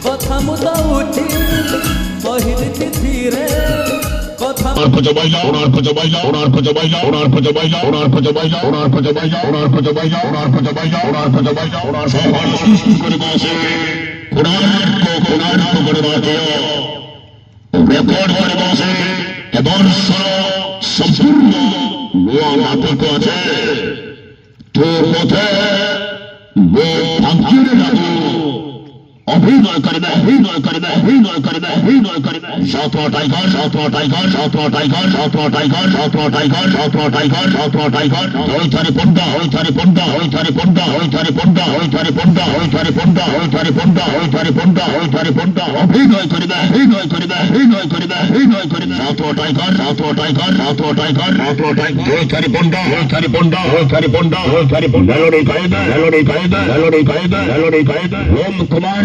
কথা মতো উঠি পহিল তিথিরে কথা রেকর্ড করে বসে এবার সম্পূর্ণ নোয়া নাটক আছে তোর পথে অভিনয় করবে অভিনয় করবে অভিনয় করবে অভিনয় করবে সাতরা টাইগার সাতরা টাইগার সাতরা টাইগার সাতরা টাইগার সাতরা টাইগার সাতরা টাইগার সাতরা টাইগার হইতারি পন্ডা হইতারি পন্ডা হইতারি পন্ডা হইতারি পন্ডা হইতারি পন্ডা হইতারি পন্ডা হইতারি পন্ডা হইতারি পন্ডা হইতারি পন্ডা অভিনয় করবে অভিনয় করবে অভিনয় করবে অভিনয় করবে সাতরা টাইগার সাতরা টাইগার সাতরা টাইগার সাতরা টাইগার হইতারি পন্ডা হইতারি পন্ডা হইতারি পন্ডা হইতারি পন্ডা হেলোডি কায়দা হেলোডি কায়দা হেলোডি কায়দা হেলোডি কায়দা ওম কুমার